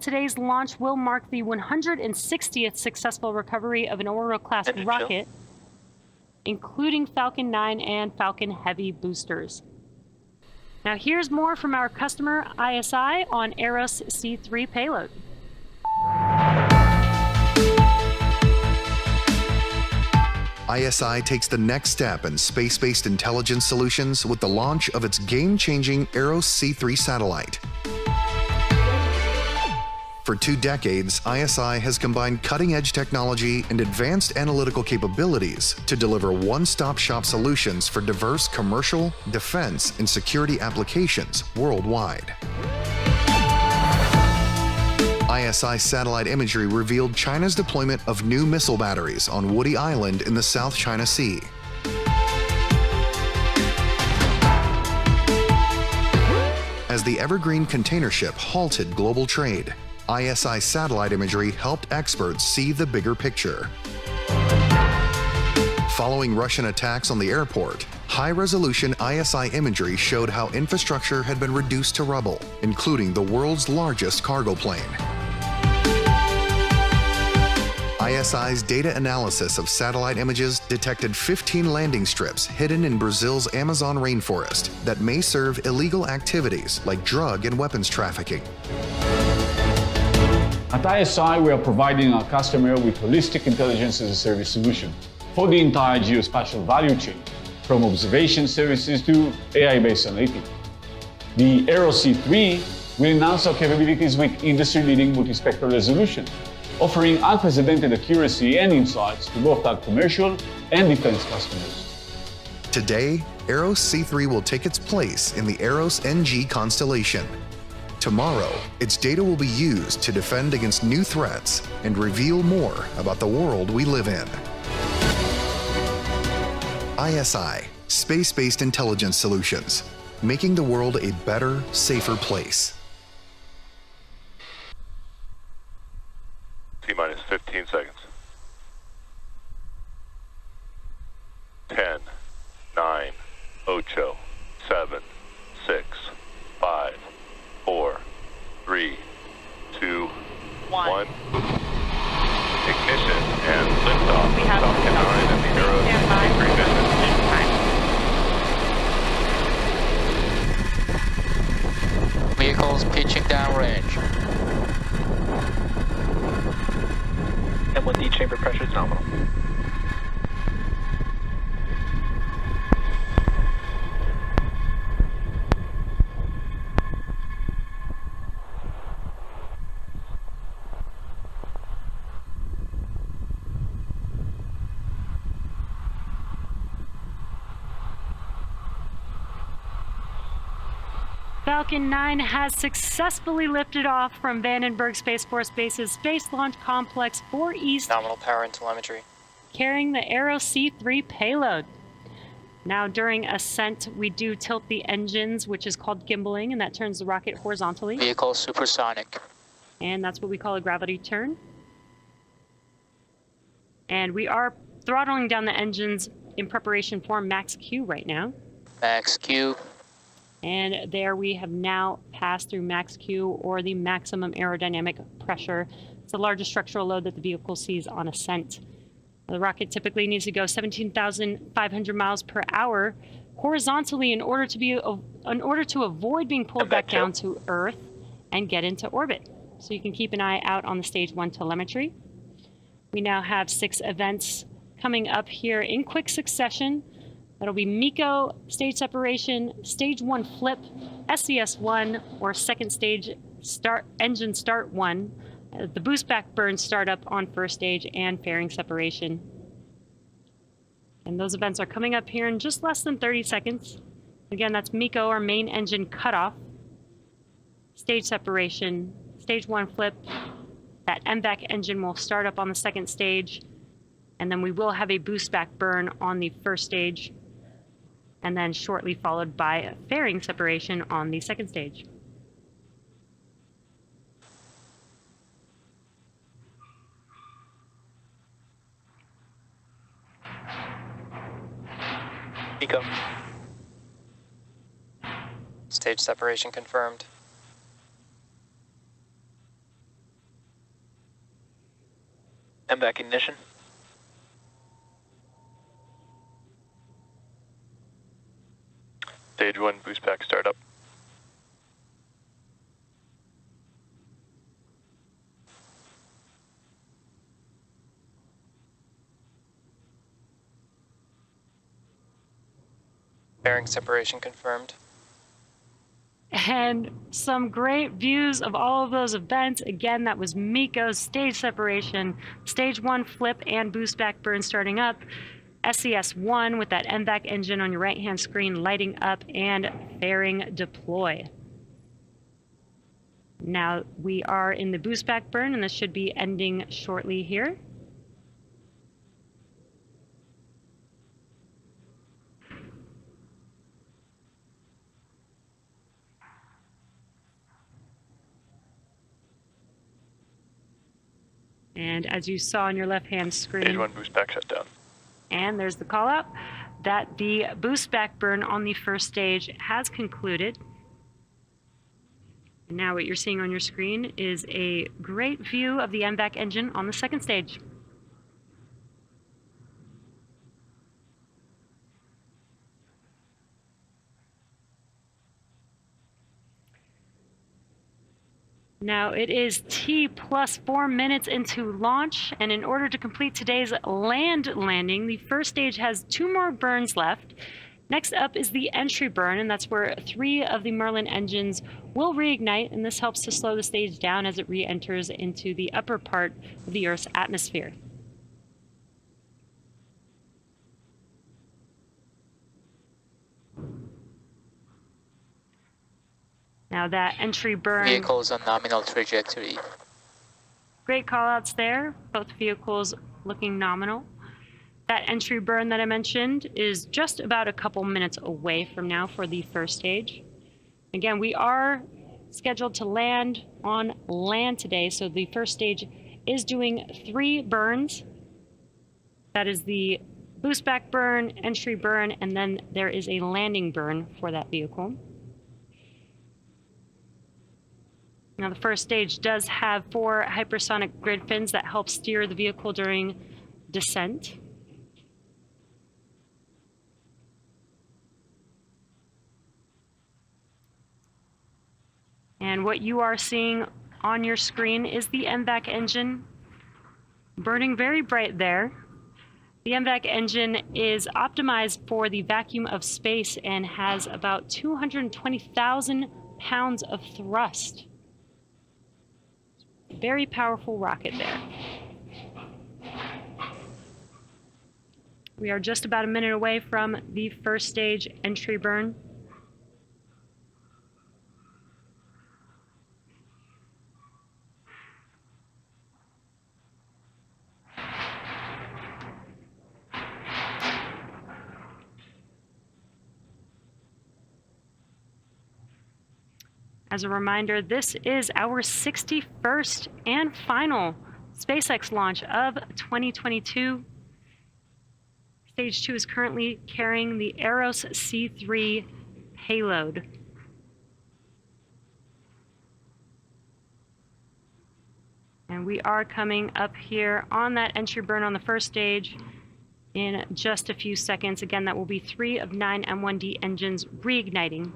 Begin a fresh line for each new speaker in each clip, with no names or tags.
Today's launch will mark the 160th successful recovery of an Orbital-class rocket, including Falcon 9 and Falcon Heavy boosters. Now here's more from our customer ISI on EROS-C3 payload.
ISI takes the next step in space-based intelligence solutions with the launch of its game-changing EROS-C3 satellite. For 2 decades, ISI has combined cutting-edge technology and advanced analytical capabilities to deliver one-stop-shop solutions for diverse commercial, defense, and security applications worldwide. ISI satellite imagery revealed China's deployment of new missile batteries on Woody Island in the South China Sea. As the Evergreen container ship halted global trade, ISI satellite imagery helped experts see the bigger picture. Following Russian attacks on the airport, high-resolution ISI imagery showed how infrastructure had been reduced to rubble, including the world's largest cargo plane. ISI's data analysis of satellite images detected 15 landing strips hidden in Brazil's Amazon rainforest that may serve illegal activities like drug and weapons trafficking.
At ISI, we are providing our customer with holistic intelligence as a service solution for the entire geospatial value chain, from observation services to AI-based analytics. The EROS-C3 will enhance our capabilities with industry-leading multispectral resolution, offering unprecedented accuracy and insights to both our commercial and defense customers.
Today, EROS-C3 will take its place in the EROS-NG constellation. Tomorrow, its data will be used to defend against new threats and reveal more about the world we live in. ISI, Space-Based Intelligence Solutions, making the world a better, safer place.
T-minus 15 seconds. 10, 9, 8, 7, 6, 5, 4, 3, 2, 1. Ignition and liftoff.
We have
Falcon 9 and the EROS-C3 mission.
Vehicles pitching downrange.
M1D chamber pressure is nominal.
Falcon 9 has successfully lifted off from Vandenberg Space Force Base's Space Launch Complex 4 East,
Nominal power and telemetry.
carrying the EROS-C3 payload. Now, during ascent, we do tilt the engines, which is called gimbaling, and that turns the rocket horizontally.
Vehicle supersonic.
And that's what we call a gravity turn. And we are throttling down the engines in preparation for max Q right now.
Max Q.
And there we have now passed through max Q, or the maximum aerodynamic pressure. It's the largest structural load that the vehicle sees on ascent. The rocket typically needs to go 17,500 miles per hour horizontally in order to avoid being pulled back down to Earth and get into orbit. So you can keep an eye out on the stage 1 telemetry. We now have 6 events coming up here in quick succession. That'll be MECO, stage separation, stage 1 flip, SES1, or second stage start, engine start 1, the boost back burn startup on first stage, and fairing separation. And those events are coming up here in just less than 30 seconds. Again, that's MECO, or main engine cutoff, stage separation, stage 1 flip. That MVAC engine will start up on the second stage, and then we will have a boost back burn on the first stage, and then shortly followed by a fairing separation on the second stage.
MECO.
Stage separation confirmed.
MVAC ignition.
Stage 1 boost pack startup.
Bearing separation confirmed.
And some great views of all of those events. Again, that was MECO's stage separation, stage 1 flip and boost back burn starting up, SES-1 with that MVAC engine on your right-hand screen lighting up, and fairing deploy. Now we are in the boost back burn, and this should be ending shortly here. And as you saw on your left-hand screen,
Stage 1 boost pack shut down.
and there's the call out that the boost back burn on the first stage has concluded. And now what you're seeing on your screen is a great view of the MVAC engine on the second stage. Now it is T plus 4 minutes into launch, and in order to complete today's land landing, the first stage has 2 more burns left. Next up is the entry burn, and that's where 3 of the Merlin engines will reignite, and this helps to slow the stage down as it re-enters into the upper part of the Earth's atmosphere. Now that entry burn...
Vehicles on nominal trajectory.
Great callouts there, both vehicles looking nominal. That entry burn that I mentioned is just about a couple minutes away from now for the first stage. Again, we are scheduled to land on land today, so the first stage is doing 3 burns. That is the boost back burn, entry burn, and then there is a landing burn for that vehicle. Now the first stage does have 4 hypersonic grid fins that help steer the vehicle during descent. And what you are seeing on your screen is the MVAC engine burning very bright there. The MVAC engine is optimized for the vacuum of space and has about 220,000 pounds of thrust. Very powerful rocket there. We are just about a minute away from the first stage entry burn. As a reminder, this is our 61st and final SpaceX launch of 2022. Stage 2 is currently carrying the EROS-C3 payload. And we are coming up here on that entry burn on the first stage in just a few seconds. Again, that will be 3 of 9 M1D engines reigniting.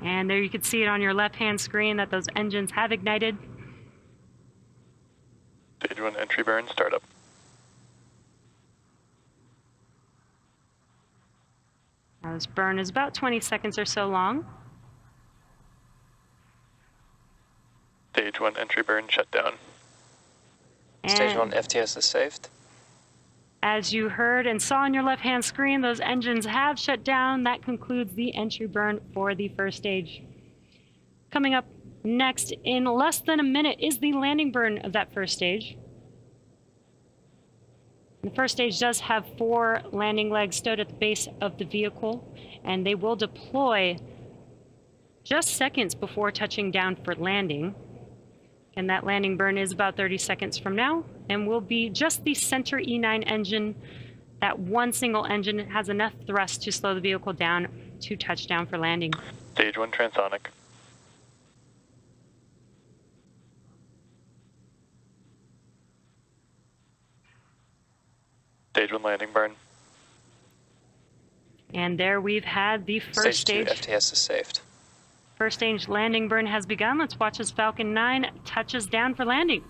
And there you can see it on your left-hand screen that those engines have ignited.
Stage 1 entry burn startup.
Now this burn is about 20 seconds or so long.
Stage 1 entry burn shut down.
Stage 1
And
FTS is saved.
as you heard and saw on your left-hand screen, those engines have shut down. That concludes the entry burn for the first stage. Coming up next in less than a minute is the landing burn of that first stage. The first stage does have 4 landing legs stowed at the base of the vehicle, and they will deploy just seconds before touching down for landing. And that landing burn is about 30 seconds from now, and will be just the center E9 engine. That one single engine has enough thrust to slow the vehicle down to touchdown for landing.
Stage 1 transonic. Stage 1 landing burn.
And there we've had the first
Stage 2
stage.
FTS is saved.
First stage landing burn has begun. Let's watch as Falcon 9 touches down for landing.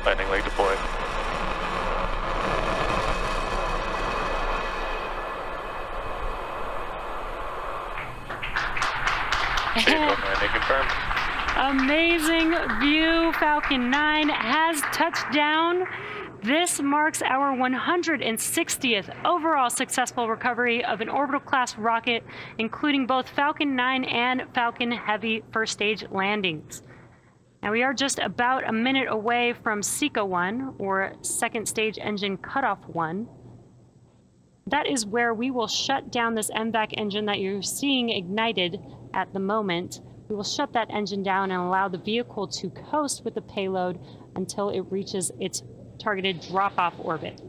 Landing leg deployed. Stage 1 landing confirmed.
Amazing view. Falcon 9 has touched down. This marks our 160th overall successful recovery of an orbital class rocket, including both Falcon 9 and Falcon Heavy first stage landings. Now we are just about a minute away from SECA 1, or second stage engine cutoff 1. That is where we will shut down this MVAC engine that you're seeing ignited at the moment. We will shut that engine down and allow the vehicle to coast with the payload until it reaches its targeted drop-off orbit.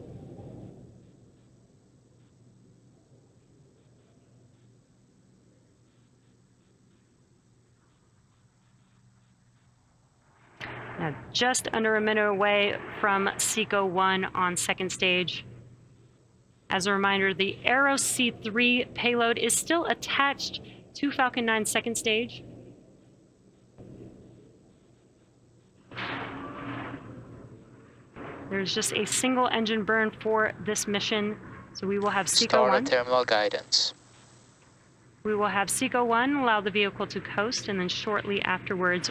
Now, just under a minute away from SECA 1 on second stage. As a reminder, the EROS-C3 payload is still attached to Falcon 9 second stage. There's just a single engine burn for this mission, so we will have SECA 1.
Start terminal guidance.
We will have SECA 1 allow the vehicle to coast, and then shortly afterwards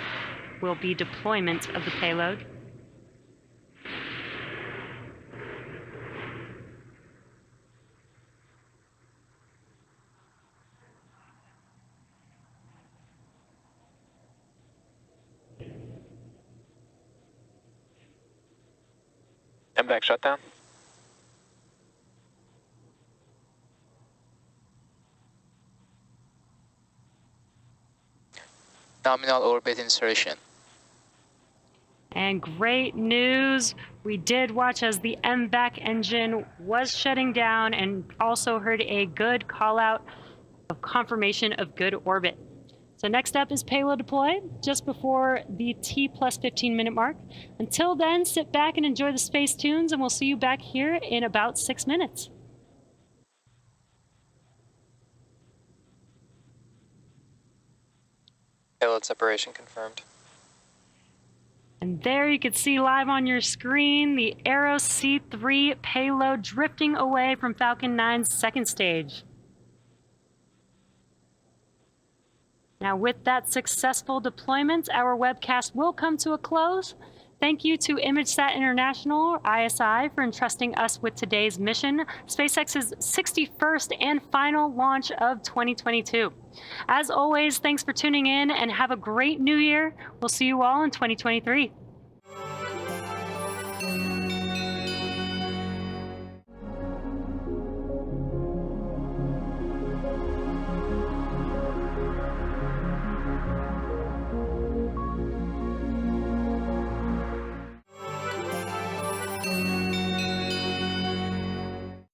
will be deployment of the payload.
MVAC shutdown.
Nominal orbit insertion.
And great news, we did watch as the MVAC engine was shutting down and also heard a good call out of confirmation of good orbit. So next up is payload deploy, just before the T+15 minute mark. Until then, sit back and enjoy the space tunes, and we'll see you back here in about 6 minutes.
Payload separation confirmed.
And there you can see live on your screen the EROS-C3 payload drifting away from Falcon 9's second stage. Now, with that successful deployment, our webcast will come to a close. Thank you to ImageSat International, or ISI, for entrusting us with today's mission, SpaceX's 61st and final launch of 2022. As always, thanks for tuning in and have a great new year. We'll see you all in 2023.